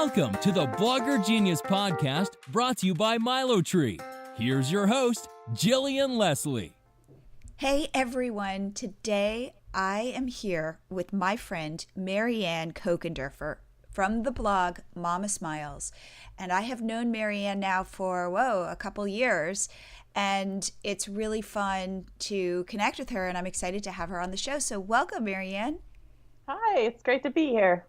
Welcome to the Blogger Genius Podcast, brought to you by MiloTree. Here's your host, Jillian Leslie. Hey everyone, today I am here with my friend Mary Anne Kokendurfer from the blog Mama Smiles. And I have known Mary Anne now for, a couple years. And it's really fun to connect with her, and I'm excited to have her on the show. So welcome, Mary Anne. Hi, it's great to be here.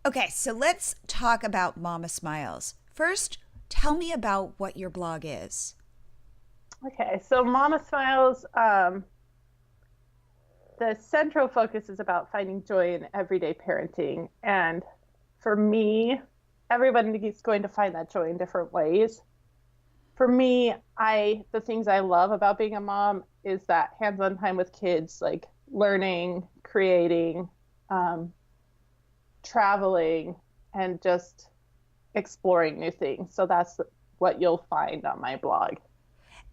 Okay, so let's talk about Mama Smiles. First, tell me about what your blog is. Okay, so Mama Smiles, the central focus is about finding joy in everyday parenting. And for me, everybody is going to find that joy in different ways. For me, the things I love about being a mom is that hands-on time with kids, like learning, creating, traveling, and just exploring new things. So that's what you'll find on my blog.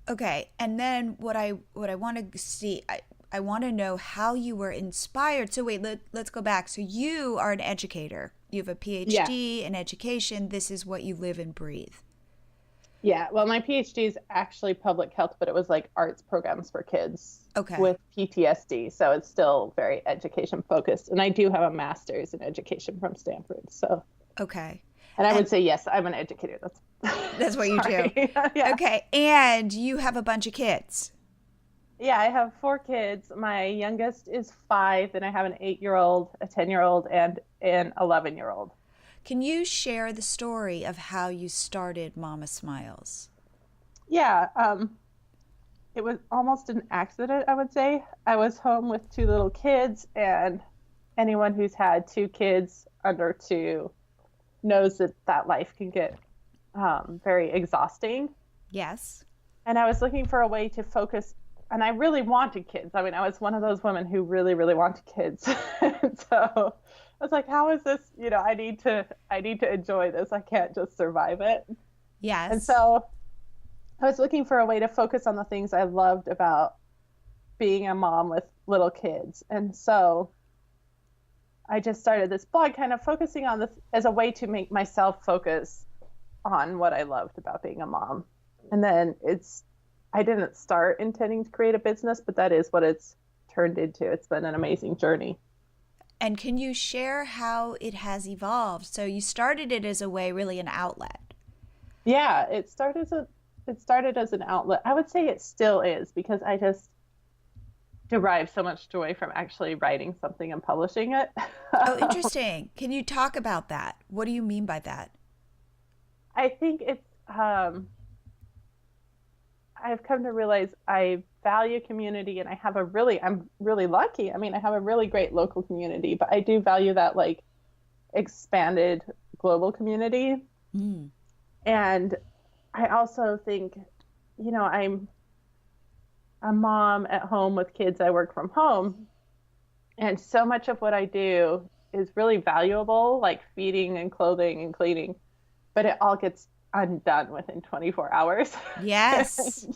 Okay, and then what I want to see, I want to know how you were inspired. So wait, let's go back. So you are an educator. You have a Ph.D. in education. This is what you live and breathe. Yeah, well, my Ph.D. is actually public health, but it was like arts programs for kids with PTSD. So it's still very education focused. And I do have a master's in education from Stanford. So okay. And I would say, yes, I'm an educator. That's what you do. Yeah. Okay, and you have a bunch of kids. Yeah, I have 4 kids. My youngest is 5, and I have an 8-year-old, a 10-year-old, and an 11-year-old. Can you share the story of how you started Mama Smiles? Yeah, it was almost an accident, I would say. I was home with 2 little kids, and anyone who's had 2 kids under 2 knows that life can get very exhausting. Yes. And I was looking for a way to focus, and I really wanted kids. I mean, I was one of those women who really, really wanted kids. And so I was like, how is this, I need to enjoy this. I can't just survive it. Yes. And so I was looking for a way to focus on the things I loved about being a mom with little kids. And so I just started this blog kind of focusing on this as a way to make myself focus on what I loved about being a mom. And then I didn't start intending to create a business, but that is what it's turned into. It's been an amazing journey. And can you share how it has evolved? So you started it as a way, really an outlet. Yeah, it started as an outlet. I would say it still is, because I just derive so much joy from actually writing something and publishing it. Oh, interesting. Can you talk about that? What do you mean by that? I think it's, I've come to realize I value community, and I'm really lucky. I mean, I have a really great local community, but I do value that like expanded global community. Mm. And I also think, I'm a mom at home with kids. I work from home. And so much of what I do is really valuable, like feeding and clothing and cleaning, but it all gets undone within 24 hours. Yes.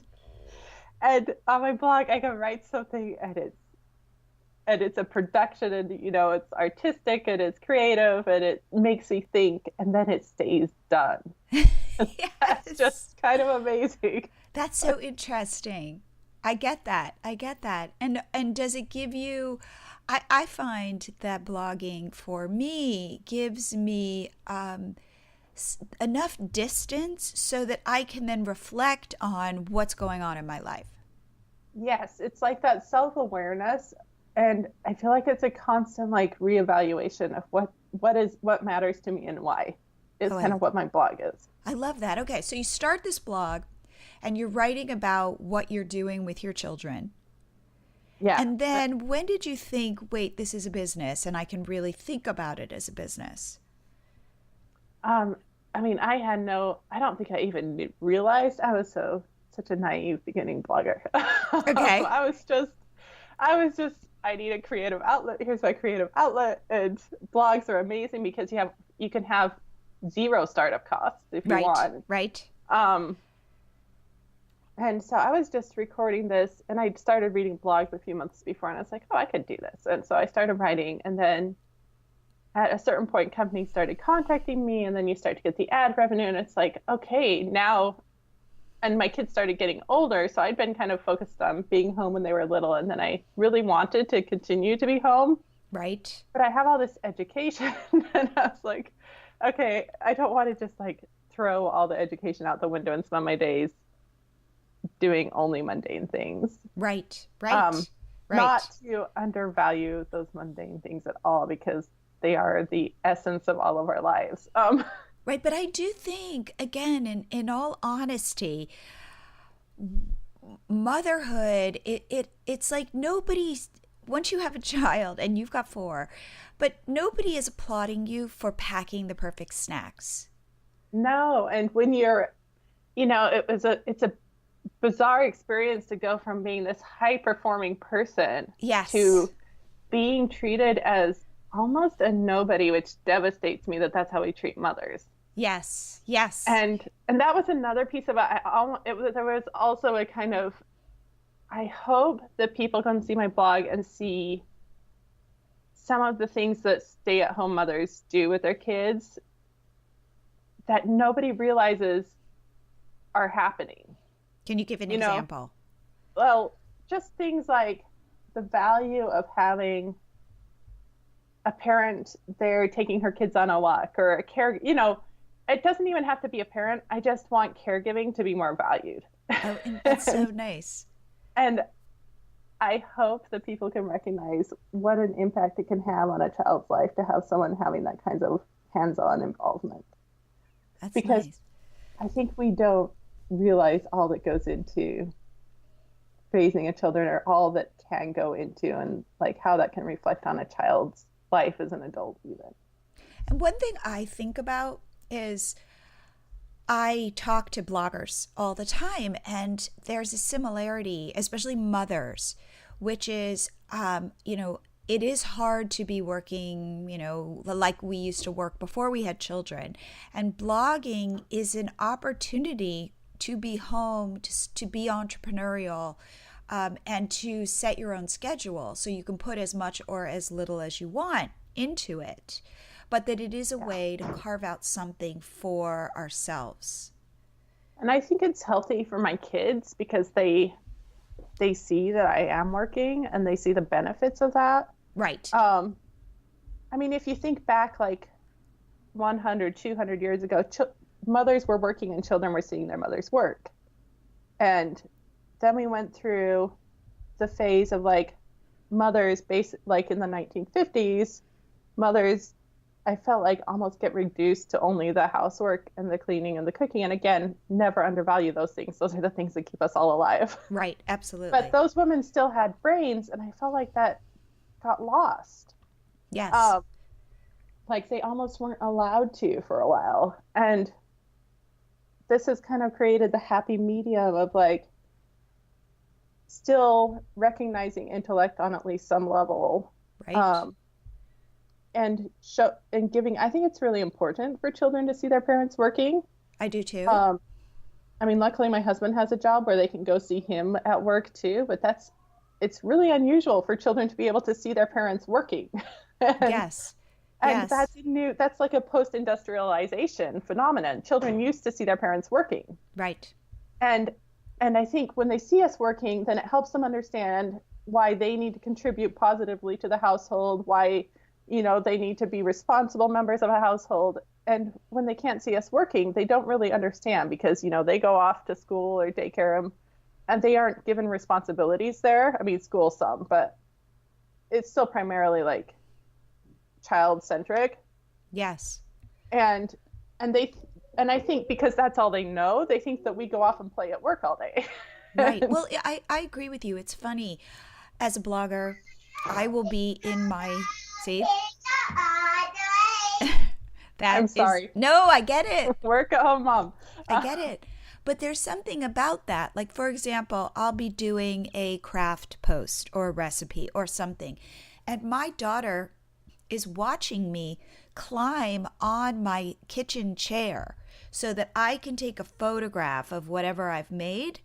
And on my blog, I can write something, and it's a production, and it's artistic, and it's creative, and it makes me think, and then it stays done. Yes. That's just kind of amazing. That's so interesting. I get that. And does it give you, I find that blogging for me gives me enough distance so that I can then reflect on what's going on in my life. Yes, it's like that self-awareness, and I feel like it's a constant like reevaluation of what matters to me and why is kind of what my blog is. I love that. Okay, so you start this blog and you're writing about what you're doing with your children. Yeah. And then when did you think, wait, this is a business and I can really think about it as a business? I mean, I don't think I even realized I was such a naive beginning blogger. Okay. I was just, I need a creative outlet. Here's my creative outlet. And blogs are amazing because you can have 0 startup costs if you want. Right. And so I was just recording this, and I started reading blogs a few months before, and I was like, oh, I could do this. And so I started writing, and then at a certain point, companies started contacting me, and then you start to get the ad revenue, and it's like, okay, now, and my kids started getting older, so I'd been kind of focused on being home when they were little, and then I really wanted to continue to be home. Right. But I have all this education, and I was like, okay, I don't want to just like throw all the education out the window and spend my days doing only mundane things. Right. Right. Right. Not to undervalue those mundane things at all, because they are the essence of all of our lives. Right. But I do think, again, in all honesty, motherhood, it's like nobody's, once you have a child, and you've got 4, but nobody is applauding you for packing the perfect snacks. No, and when you're, it's a bizarre experience to go from being this high performing person Yes. to being treated as almost a nobody, which devastates me that that's how we treat mothers. Yes. Yes. And that was another piece of it. There was also a kind of, I hope that people can see my blog and see some of the things that stay-at-home mothers do with their kids that nobody realizes are happening. Can you give an example? Well, just things like the value of having a parent there taking her kids on a walk, or a it doesn't even have to be a parent. I just want caregiving to be more valued. Oh, and that's so nice. And I hope that people can recognize what an impact it can have on a child's life to have someone having that kind of hands-on involvement. That's because nice. I think we don't realize all that goes into raising a children, or all that can go into, and like how that can reflect on a child's life as an adult even. And one thing I think about is I talk to bloggers all the time, and there's a similarity, especially mothers, which is, it is hard to be working, like we used to work before we had children. And blogging is an opportunity to be home, to be entrepreneurial, and to set your own schedule so you can put as much or as little as you want into it. But that it is a way to carve out something for ourselves. And I think it's healthy for my kids, because they see that I am working, and they see the benefits of that. Right. I mean, if you think back like 100, 200 years ago, mothers were working and children were seeing their mothers work. And then we went through the phase of like mothers, like in the 1950s, mothers, I felt like, almost get reduced to only the housework and the cleaning and the cooking. And again, never undervalue those things. Those are the things that keep us all alive. Right. Absolutely. But those women still had brains, and I felt like that got lost. Yes. Like they almost weren't allowed to for a while. And this has kind of created the happy medium of like still recognizing intellect on at least some level. Right. And giving, I think it's really important for children to see their parents working. I do too. I mean, luckily my husband has a job where they can go see him at work too, but it's really unusual for children to be able to see their parents working. Yes. And yes. that's like a post-industrialization phenomenon. Children used to see their parents working. Right. And I think when they see us working, then it helps them understand why they need to contribute positively to the household, why, they need to be responsible members of a household. And when they can't see us working, they don't really understand, because, they go off to school or daycare, and they aren't given responsibilities there. I mean, school some, but it's still primarily like child-centric. Yes. And I think because that's all they know, they think that we go off and play at work all day. Right. Well, I agree with you. It's funny. As a blogger, I will be in my... See? I'm sorry. No, I get it. Work at home, mom. I get it. But there's something about that. Like, for example, I'll be doing a craft post or a recipe or something, and my daughter is watching me climb on my kitchen chair so that I can take a photograph of whatever I've made.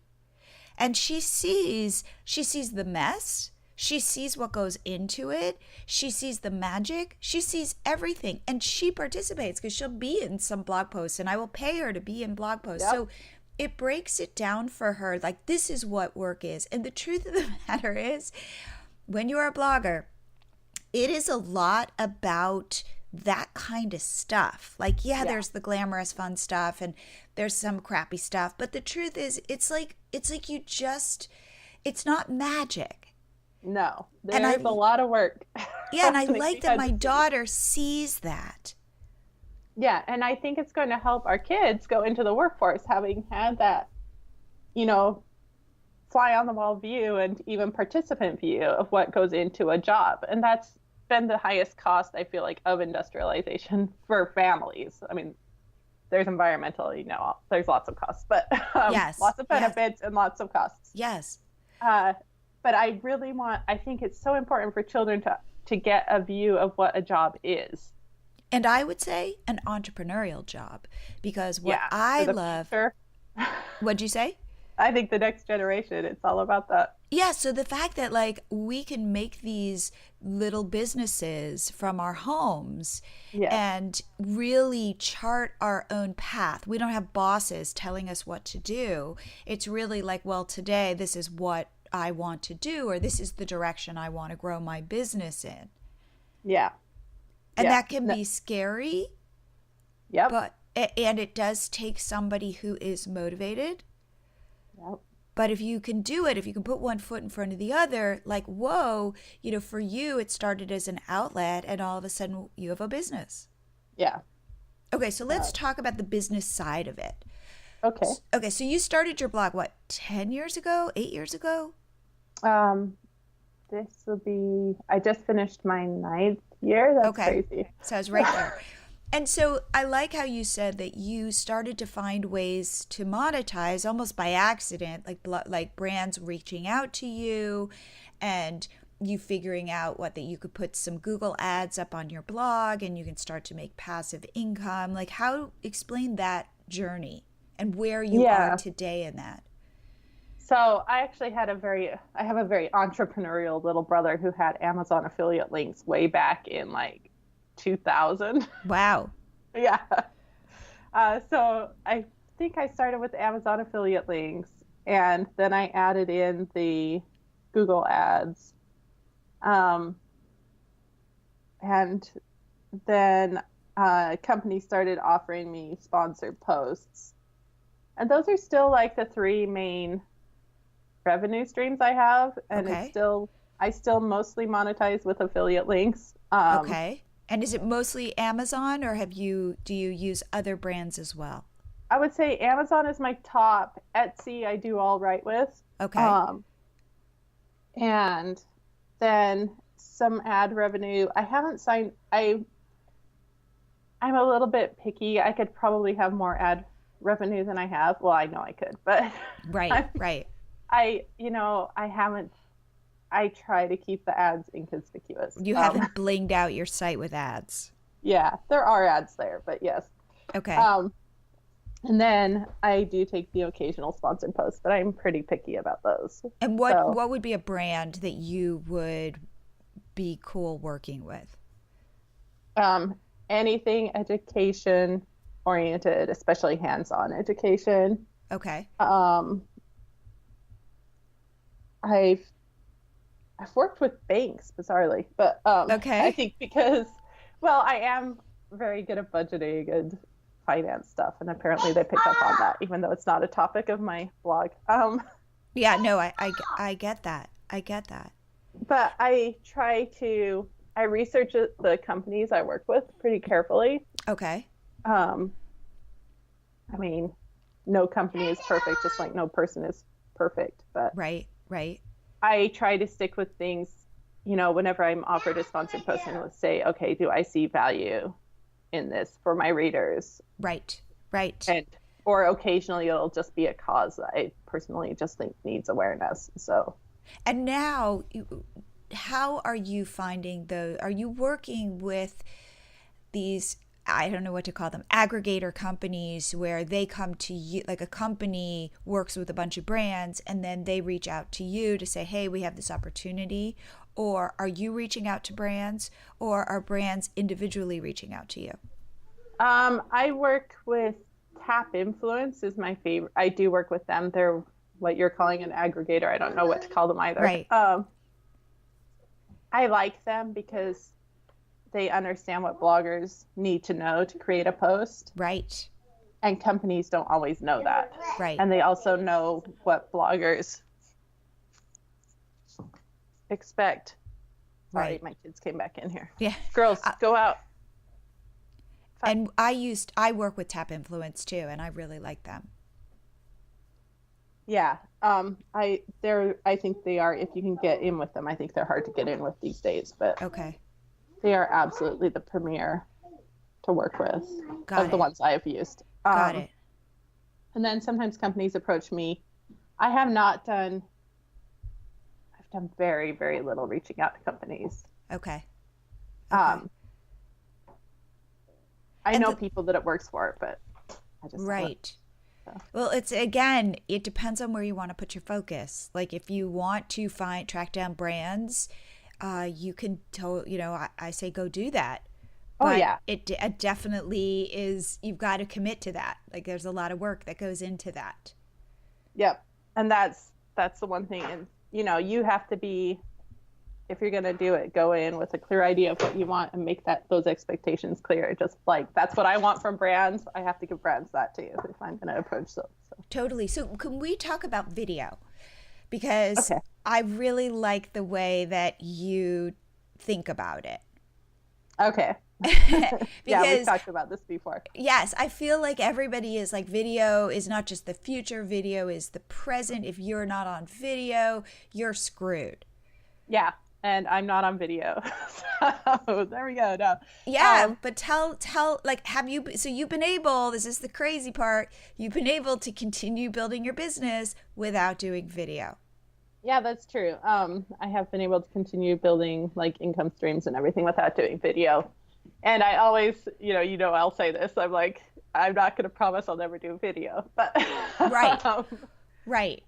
And she sees the mess. She sees what goes into it. She sees the magic. She sees everything. And she participates because she'll be in some blog posts and I will pay her to be in blog posts. So it breaks it down for her. Like, this is what work is. And the truth of the matter is, when you're a blogger, it is a lot about that kind of stuff. Like, there's the glamorous fun stuff and there's some crappy stuff. But the truth is, it's like you just, it's not magic. No, there's a lot of work. Yeah, and I like that my daughter sees that. Yeah, and I think it's going to help our kids go into the workforce having had that, fly on the wall view and even participant view of what goes into a job. And that's been the highest cost, I feel like, of industrialization for families. I mean, there's environmental, there's lots of costs, but lots of benefits and lots of costs. Yes. But I think it's so important for children to get a view of what a job is. And I would say an entrepreneurial job, because what I love. What'd you say? I think the next generation, it's all about that. Yeah. So the fact that like we can make these little businesses from our homes and really chart our own path. We don't have bosses telling us what to do. It's really like, well, today this is what I want to do, or this is the direction I want to grow my business in. Yeah. And that can be scary. Yep. And it does take somebody who is motivated. Yep. But if you can do it, if you can put one foot in front of the other, like, whoa, for you, it started as an outlet and all of a sudden you have a business. Yeah. Okay. So let's talk about the business side of it. Okay. Okay. So you started your blog, 10 years ago, 8 years ago? This will be, I just finished my 9th year. That's crazy. So I was right there. And so I like how you said that you started to find ways to monetize almost by accident, like brands reaching out to you and you figuring out that you could put some Google ads up on your blog and you can start to make passive income. Like, explain that journey and where you are today in that. So I actually I have a very entrepreneurial little brother who had Amazon affiliate links way back in 2000. Wow. Yeah. So I think I started with Amazon affiliate links and then I added in the Google ads. And then a company started offering me sponsored posts. And those are still the 3 main revenue streams I have. And I still mostly monetize with affiliate links. Okay. And is it mostly Amazon or do you use other brands as well? I would say Amazon is my top. Etsy I do all right with. Okay. And then some ad revenue. I haven't signed. I'm a little bit picky. I could probably have more ad revenue than I have. Well, I know I could, but right. I haven't. I try to keep the ads inconspicuous. You haven't blinged out your site with ads. Yeah, there are ads there, but yes. Okay. And then I do take the occasional sponsored post, but I'm pretty picky about those. And what would be a brand that you would be cool working with? Anything education oriented, especially hands-on education. Okay. I've worked with banks, bizarrely, but I think because, I am very good at budgeting and finance stuff, and apparently they pick up on that, even though it's not a topic of my blog. Yeah, no, I get that. But I research the companies I work with pretty carefully. Okay. I mean, no company is perfect, just like no person is perfect. But right. I try to stick with things, whenever I'm offered a sponsored post, and let's say, okay, do I see value in this for my readers? Right. Or occasionally it'll just be a cause that I personally just think needs awareness. So. And now, how are you finding are you working with these I don't know what to call them, aggregator companies where they come to you, like a company works with a bunch of brands and then they reach out to you to say, hey, we have this opportunity? Or are you reaching out to brands, or are brands individually reaching out to you? I work with TapInfluence is my favorite. I do work with them. They're what you're calling an aggregator. I don't know what to call them either. Right. I like them because they understand what bloggers need to know to create a post. Right. And companies don't always know that. Right. And they also know what bloggers expect. Sorry, Right. my kids came back in here. Yeah. Girls, go out. And I work with TapInfluence too, and I really like them. Yeah. I think they are, if you can get in with them, I think they're hard to get in with these days, but Okay. they are absolutely the premier to work with Got of the it. ones I have used. Got it. And then sometimes companies approach me. I've done very, very little reaching out to companies. Okay. I And know people that it works for, but I just right. So. Well, it depends on where you want to put your focus. Like if you want to track down brands, you can I say go do that. But yeah. It definitely is, you've got to commit to that. Like there's a lot of work that goes into that. Yep. And that's the one thing. And, you have to be, if you're going to do it, go in with a clear idea of what you want and make those expectations clear. Just like, that's what I want from brands. I have to give brands that too if I'm going to approach them. So. Totally. So can we talk about video? Because I really like the way that you think about it. Okay. Yeah, we've talked about this before. Yes, I feel like everybody is like, video is not just the future, video is the present. If you're not on video, you're screwed. Yeah, and I'm not on video. So there we go. No. Yeah, but tell like, you've been able, this is the crazy part, you've been able to continue building your business without doing video. Yeah, that's true. I have been able to continue building like income streams and everything without doing video. And I always, I'll say this. I'm like, I'm not going to promise I'll never do video, but right, right.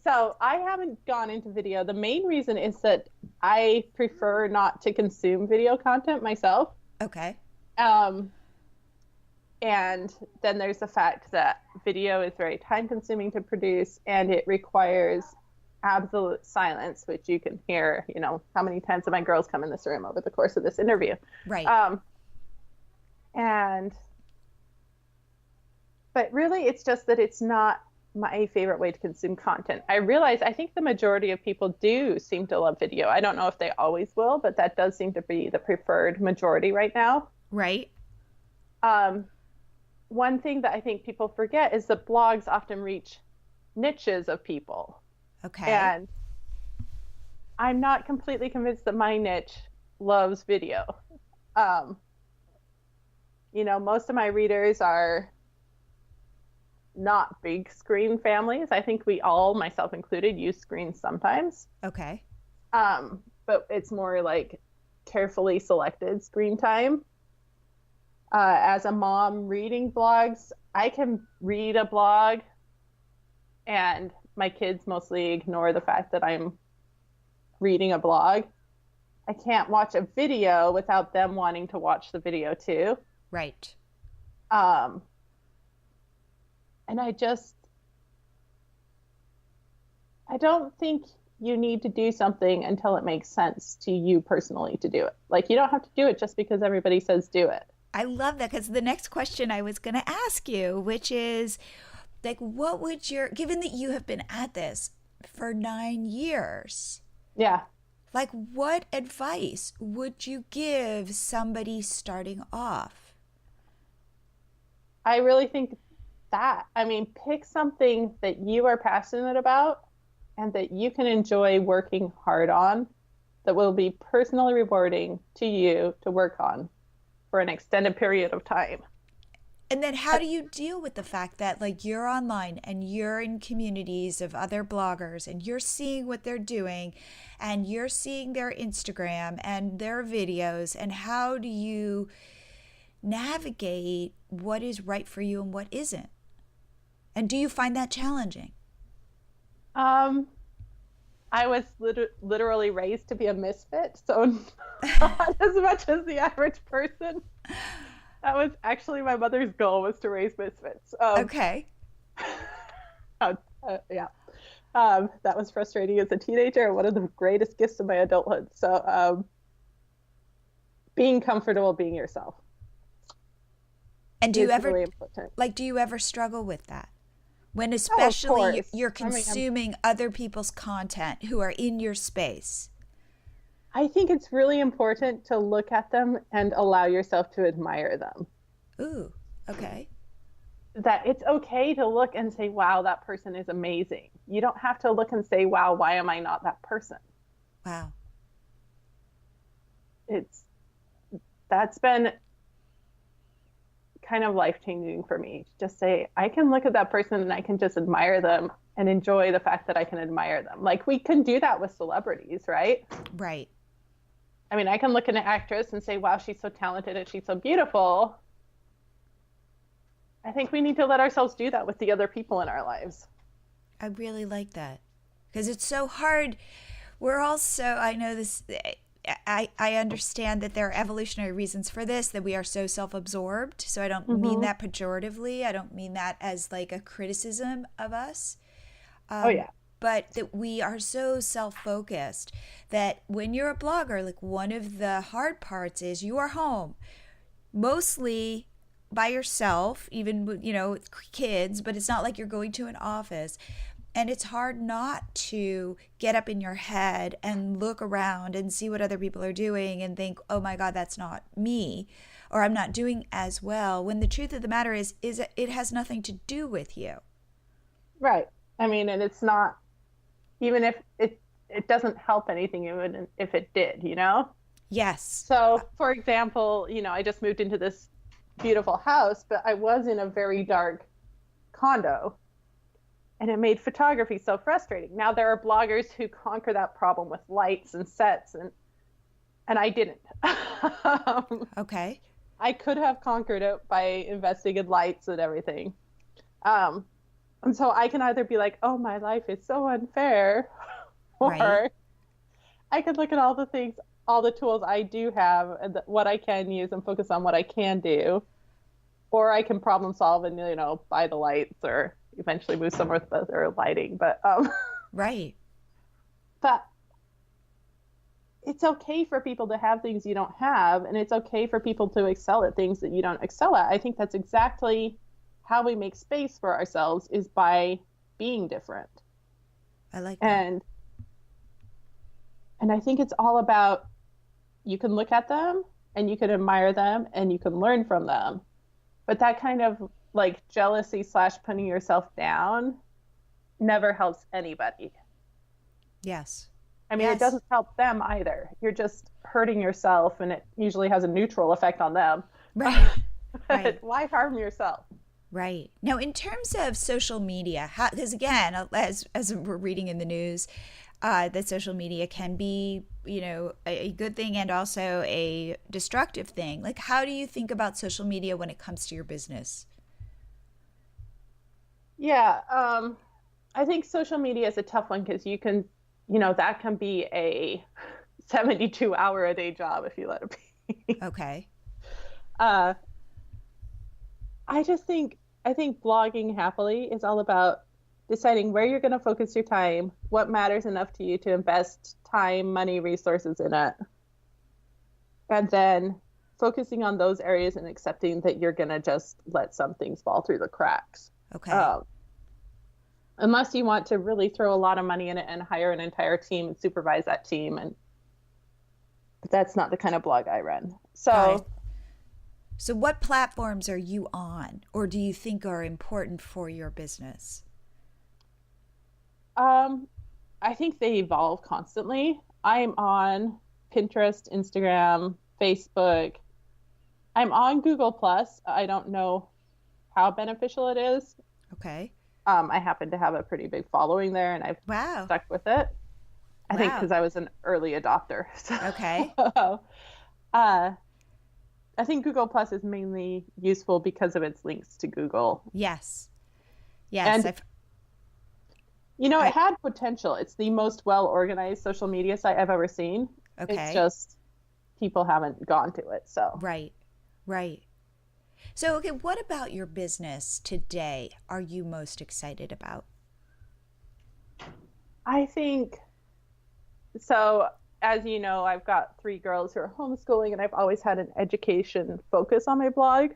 So I haven't gone into video. The main reason is that I prefer not to consume video content myself. Okay. And then there's the fact that video is very time consuming to produce, and it requires absolute silence, which you can hear, how many times have my girls come in this room over the course of this interview. Right. But really it's just that it's not my favorite way to consume content. I think the majority of people do seem to love video. I don't know if they always will, but that does seem to be the preferred majority right now. Right. One thing that I think people forget is that blogs often reach niches of people. Okay. And I'm not completely convinced that my niche loves video. Most of my readers are not big screen families. I think we all, myself included, use screens sometimes. Okay. But it's more like carefully selected screen time. As a mom reading blogs, I can read a blog and my kids mostly ignore the fact that I'm reading a blog. I can't watch a video without them wanting to watch the video too. Right. And I don't think you need to do something until it makes sense to you personally to do it. Like, you don't have to do it just because everybody says do it. I love that, because the next question I was going to ask you, which is, like, what would given that you have been at this for 9 years. Yeah. Like, what advice would you give somebody starting off? I really think pick something that you are passionate about and that you can enjoy working hard on, that will be personally rewarding to you to work on for an extended period of time. And then how do you deal with the fact that, like, you're online and you're in communities of other bloggers and you're seeing what they're doing and you're seeing their Instagram and their videos, and how do you navigate what is right for you and what isn't? And do you find that challenging? I was literally raised to be a misfit, so not as much as the average person. That was actually my mother's goal, was to raise misfits. Okay. Yeah. That was frustrating as a teenager, and one of the greatest gifts of my adulthood. So being comfortable being yourself. And do you ever, really important. do you ever struggle with that? When especially you're I mean, consuming other people's content who are in your space. I think it's really important to look at them and allow yourself to admire them. Ooh, okay. That it's okay to look and say, wow, that person is amazing. You don't have to look and say, wow, why am I not that person? Wow. That's been kind of life-changing for me. Just say, I can look at that person and I can just admire them and enjoy the fact that I can admire them. Like, we can do that with celebrities, right? Right. I mean, I can look at an actress and say, wow, she's so talented and she's so beautiful. I think we need to let ourselves do that with the other people in our lives. I really like that, because it's so hard. We're also, I know this, I understand that there are evolutionary reasons for this, that we are so self-absorbed. So I don't mean that pejoratively. I don't mean that as like a criticism of us. But that we are so self-focused that when you're a blogger, like, one of the hard parts is you are home mostly by yourself, even with, with kids, but it's not like you're going to an office. And it's hard not to get up in your head and look around and see what other people are doing and think, oh my God, that's not me, or I'm not doing as well. When the truth of the matter is it has nothing to do with you. Right. I mean, and it's not, even if it doesn't help anything, even if it did, Yes. So, for example, I just moved into this beautiful house, but I was in a very dark condo. And it made photography so frustrating. Now, there are bloggers who conquer that problem with lights and sets, and I didn't. Okay. I could have conquered it by investing in lights and everything. And so I can either be like, oh, my life is so unfair, or I could look at all the things, all the tools I do have, and what I can use, and focus on what I can do. Or I can problem solve and, buy the lights, or eventually move somewhere with better lighting. But right. But it's okay for people to have things you don't have, and it's okay for people to excel at things that you don't excel at. I think that's exactly how we make space for ourselves, is by being different. I like that. And I think it's all about, you can look at them and you can admire them and you can learn from them. But that kind of like jealousy / putting yourself down never helps anybody. Yes. I mean, It doesn't help them either. You're just hurting yourself, and it usually has a neutral effect on them. Right. Right. Why harm yourself? Right. Now, in terms of social media, because again, as we're reading in the news, that social media can be, a good thing and also a destructive thing. Like, how do you think about social media when it comes to your business? Yeah, I think social media is a tough one, because you can, that can be a 72-hour-a-day job if you let it be. Okay. I think blogging happily is all about deciding where you're going to focus your time, what matters enough to you to invest time, money, resources in it, and then focusing on those areas and accepting that you're going to just let some things fall through the cracks. Okay. Unless you want to really throw a lot of money in it and hire an entire team and supervise that team, but that's not the kind of blog I run. So what platforms are you on, or do you think are important for your business? I think they evolve constantly. I'm on Pinterest, Instagram, Facebook. I'm on Google+. I don't know how beneficial it is. Okay. I happen to have a pretty big following there, and I've stuck with it. I think because I was an early adopter. So. Okay. I think Google Plus is mainly useful because of its links to Google. Yes. Yes. And it had potential. It's the most well-organized social media site I've ever seen. Okay. It's just people haven't gone to it. So Right. So, okay, what about your business today are you most excited about? I think so. As you know, I've got 3 girls who are homeschooling, and I've always had an education focus on my blog.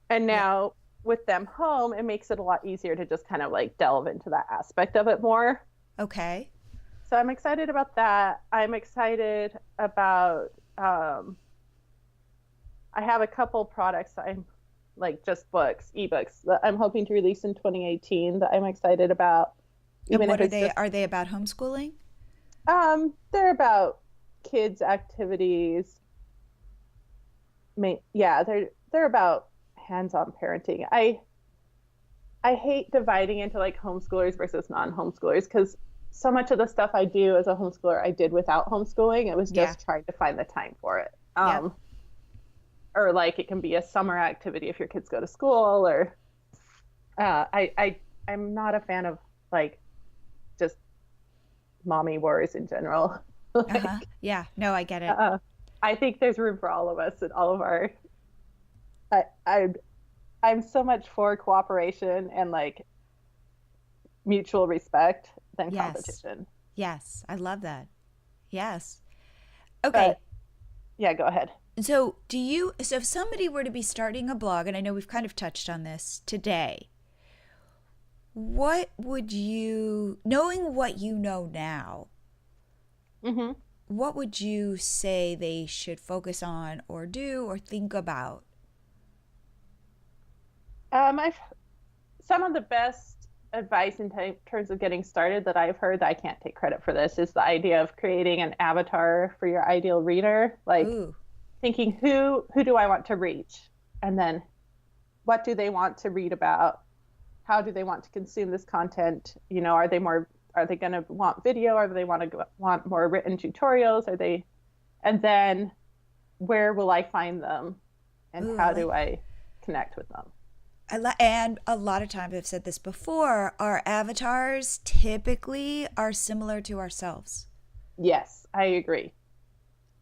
And now with them home, it makes it a lot easier to just kind of like delve into that aspect of it more. Okay. So I'm excited about that. I'm excited about, I have a couple products that I'm like just ebooks that I'm hoping to release in 2018 that I'm excited about. And what are they? Are they about homeschooling? They're about kids' activities. Yeah, they're about hands-on parenting. I hate dividing into like homeschoolers versus non-homeschoolers because so much of the stuff I do as a homeschooler I did without homeschooling. It was just trying to find the time for it. Or like it can be a summer activity if your kids go to school, or I'm not a fan of like just mommy wars in general. Yeah, no, I get it. I think there's room for all of us and all of our. I'm so much for cooperation and like mutual respect than competition. Yes, I love that. Yes. Okay. Yeah, go ahead. So if somebody were to be starting a blog, and I know we've kind of touched on this today, what would you, knowing what you know now, what would you say they should focus on or do or think about? Some of the best advice in terms of getting started that I've heard, that I can't take credit for this, is the idea of creating an avatar for your ideal reader. Like thinking, who do I want to reach? And then what do they want to read about? How do they want to consume this content? Are they going to want video? Or do they want more written tutorials? And then where will I find them? And how do I connect with them? And a lot of times, I've said this before, our avatars typically are similar to ourselves. Yes, I agree.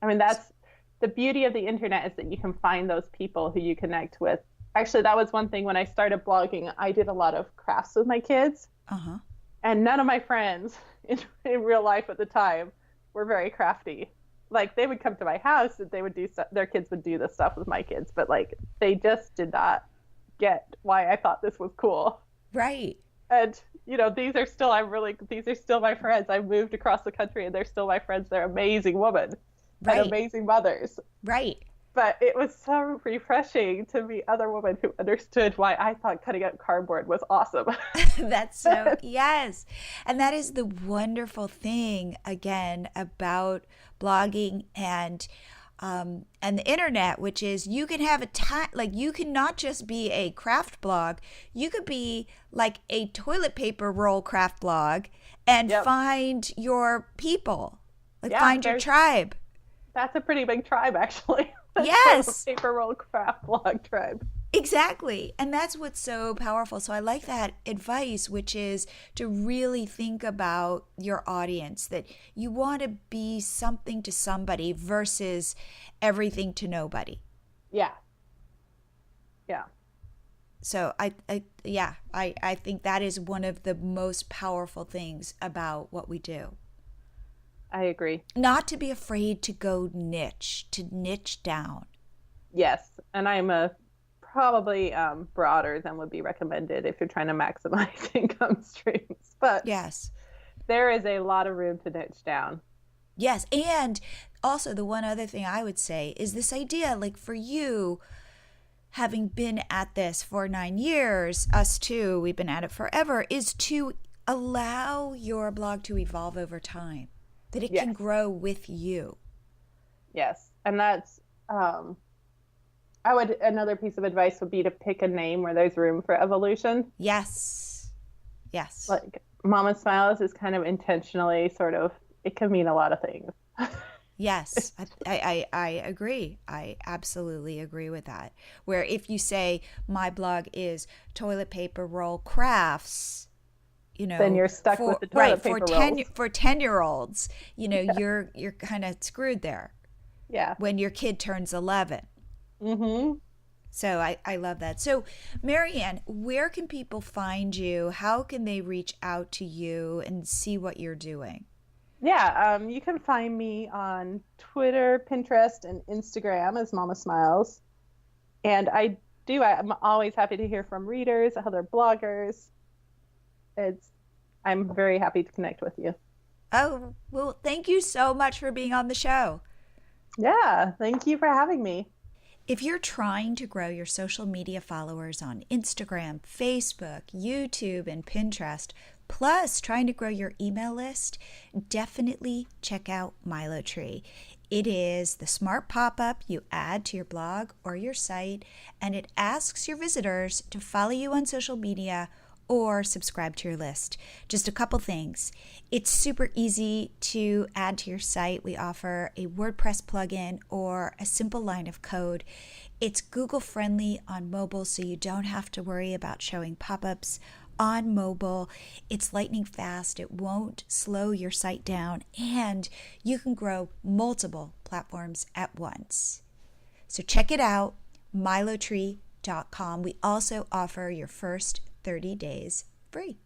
I mean, that's the beauty of the internet, is that you can find those people who you connect with. Actually, that was one thing when I started blogging. I did a lot of crafts with my kids. And none of my friends in real life at the time were very crafty. Like, they would come to my house and they would their kids would do this stuff with my kids, but like they just did not get why I thought this was cool. Right. And these are still my friends. I moved across the country and they're still my friends. They're amazing women and amazing mothers. Right. But it was so refreshing to meet other women who understood why I thought cutting out cardboard was awesome. That's so, yes. And that is the wonderful thing, again, about blogging and the internet, which is you can have you can not just be a craft blog, you could be like a toilet paper roll craft blog and find your people, find your tribe. That's a pretty big tribe, actually. Yes. Paper roll craft blog tribe. Exactly. And that's what's so powerful. So I like that advice, which is to really think about your audience, that you want to be something to somebody versus everything to nobody. Yeah. So I think that is one of the most powerful things about what we do. I agree. Not to be afraid to go niche down. Yes. And I'm probably broader than would be recommended if you're trying to maximize income streams. But yes, there is a lot of room to niche down. Yes. And also the one other thing I would say is this idea, like for you, having been at this for 9 years, us too, we've been at it forever, is to allow your blog to evolve over time. That it can grow with you. Yes. And that's, another piece of advice would be to pick a name where there's room for evolution. Yes. Like Mama Smiles is kind of intentionally it can mean a lot of things. Yes, I agree. I absolutely agree with that. Where if you say my blog is toilet paper roll crafts, Then you're stuck with the toilet paper rolls. For 10-year-olds, Yeah. you're kind of screwed there Yeah. when your kid turns 11. Mm-hmm. So I love that. So Mary Anne, where can people find you? How can they reach out to you and see what you're doing? Yeah, you can find me on Twitter, Pinterest, and Instagram as Mama Smiles. And I'm always happy to hear from readers, other bloggers. I'm very happy to connect with you. Oh, well, thank you so much for being on the show. Yeah, thank you for having me. If you're trying to grow your social media followers on Instagram, Facebook, YouTube, and Pinterest, plus trying to grow your email list, definitely check out MiloTree. It is the smart pop-up you add to your blog or your site, and it asks your visitors to follow you on social media or subscribe to your list. Just a couple things. It's super easy to add to your site. We offer a WordPress plugin or a simple line of code. It's Google friendly on mobile, so you don't have to worry about showing pop-ups on mobile. It's lightning fast. It won't slow your site down, and you can grow multiple platforms at once. So check it out, MiloTree.com. We also offer your first 30 days free.